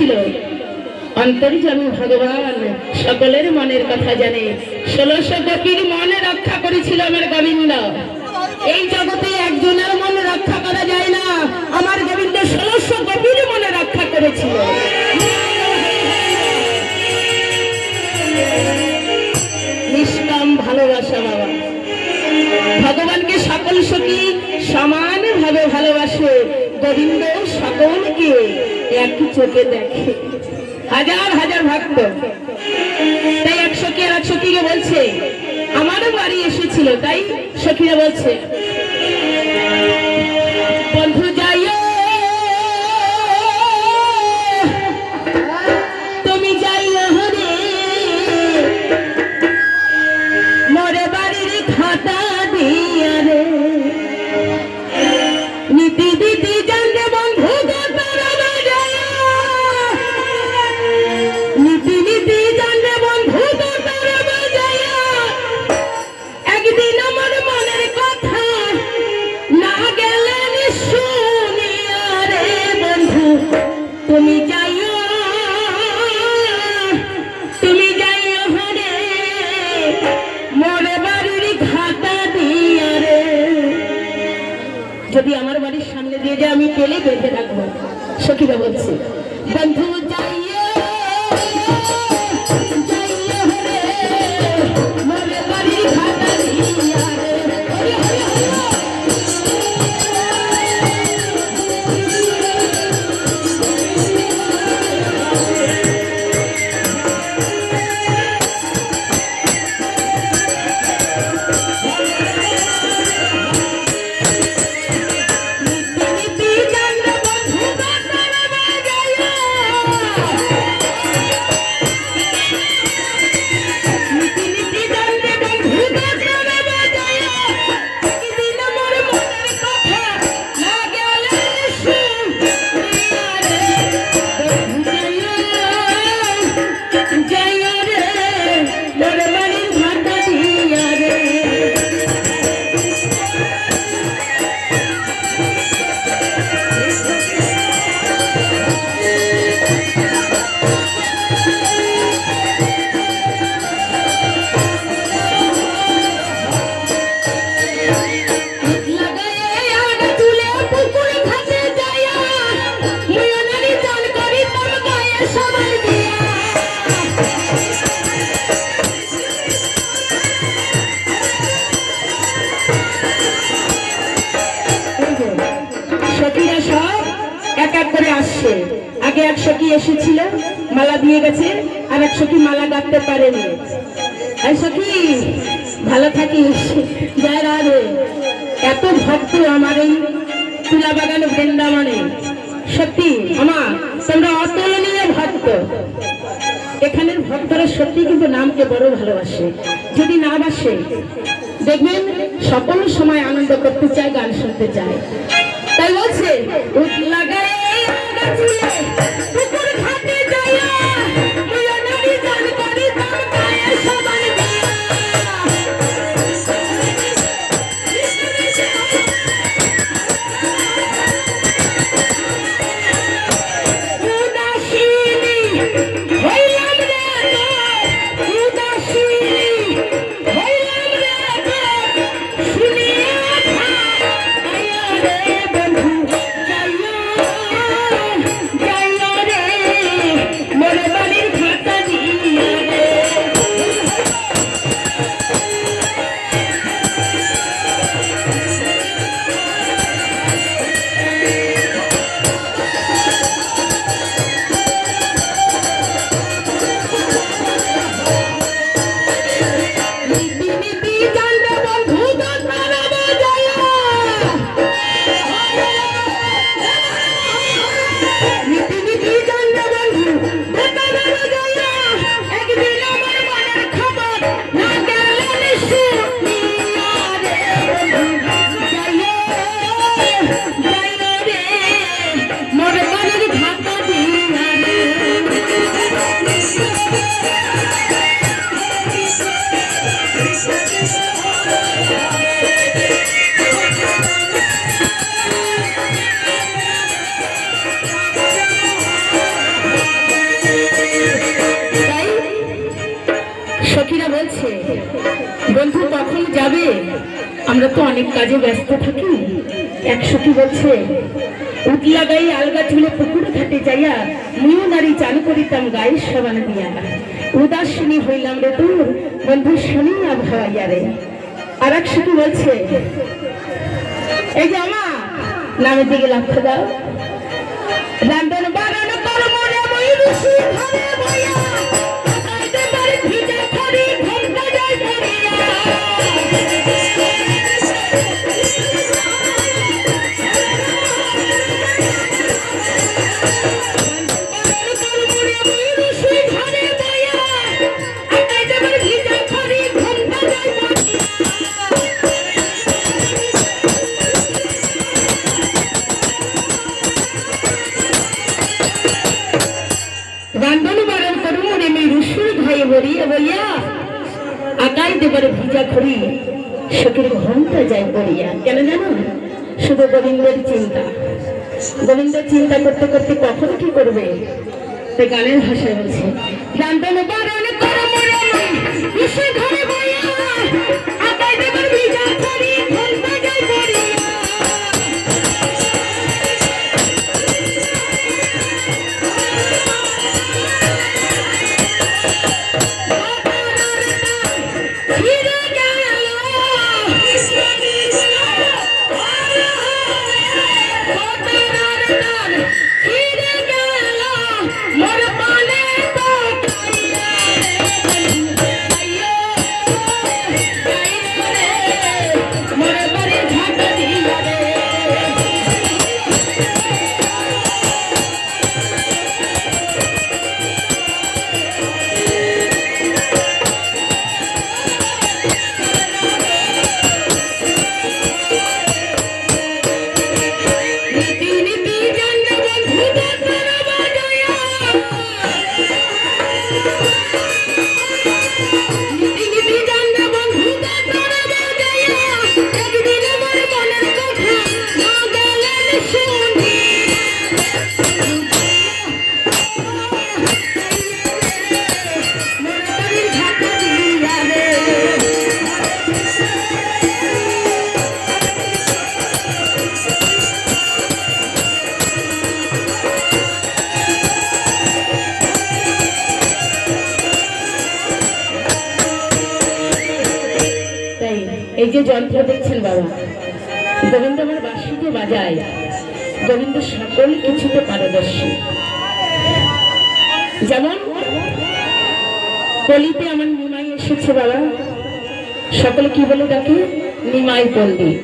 ছিল অন্তর্যামী ভগবান সকলের মনের কথা জানে। 1600 গোপীর মনে রক্ষা করেছিল আমার গোবিন্দ। এই জগতে একজনের মনে রক্ষা করা যায় না, আমার গোবিন্দ 1600 গোপীর মনে রক্ষা করেছিল। নিষ্কাম ভালোবাসা বাবা, ভগবানকে সকল সখী সমান ভাবে ভালোবাসে। গোবিন্দ সকলকে একই চোখে দেখে, হাজার হাজার ভক্ত। তাই এক সখী আর এক সখীকে বলছে, আমারও বাড়ি এসেছিল, তাই সখীরা বলছে, বন্ধু যাইও তুমি যাইও রে, মোরে বাড়ির খাতা দিয়া রে, নীতি দিদি জানবে বন্ধু নীতি নীতি জানবে বন্ধু একদিন আমার মনের কথা না গেলে শুনিয়া রে বন্ধু তুমি যাইও রে, মোরে বাড়ির খাতা দিয়া রে। যদি আমার বাড়ির সামনে দিয়ে যে আমি পেলে বেঁধে রাখবো। সখীরা বলছে, বন্ধু যাইও রে, মোরে বাড়ির খাতা দিয়া রে। আগে এক সখী এসেছিল, মালা দিয়ে গেছে, আর এক সখী মালা গাঁথতে পারেনি। সখী ভালো থাকিস, জয় রাধে। এত ভক্ত আমার এই তুলা বাগান বৃন্দাবনে, সত্যি আমার তোমরা অতুলনীয় ভক্ত। এখানের ভক্তরা সত্যি কিন্তু নামকে বড় ভালোবাসে। যদি না বাসে দেখবেন সকল সময় আনন্দ করতে চায়, গান শুনতে চায়। তাই বলছে, বন্ধু আমরা তো অনেক কাজে ব্যস্ত থাকি। এক সখী বলছে, উঠলা গাই আলগা চুলে পুকুরে ঘাটে যাইয়া মুয়ো নারী চান করিতাম গায়ে সাবান দিয়া, উদাসিনী হইলাম রে তোর বন্ধু শুনি না ভাইয়া রে। আর এক সখী বলছে, এই যে আমার নামের দিকে লক্ষ্য দাও, রান্ধন বারণ করব রে মই রুচি ঘরে বইয়া, আইতে পারে ভিজে খড়ি ঘন্টা যায় ধরিয়া। ভিজা খড়ি সখীর ঘন্টা যায় পড়িয়া। কেন জানো? শুধু গোবিন্দের চিন্তা, গোবিন্দের চিন্তা করতে করতে কখন কি করবে সে গানের ভাষায় বলছে, রান্ধন বারণ করব রে মই রুচি ঘরে বইয়া, আকাই দেবার ভিজা খড়ি ঘন্টা যায় পড়িয়া। এই যে যন্ত্র দেখছেন বাবা, গোবিন্দ আমার বাঁশিকে বাজায়, গোবিন্দ সকল কিছুতে পারদর্শী। যেমন কলিতে আমার নিমাই এসেছে বাবা, সকলে কি বলে ডাকে? নিমাই পণ্ডিত।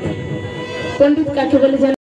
পণ্ডিত কাকে বলে জানেন?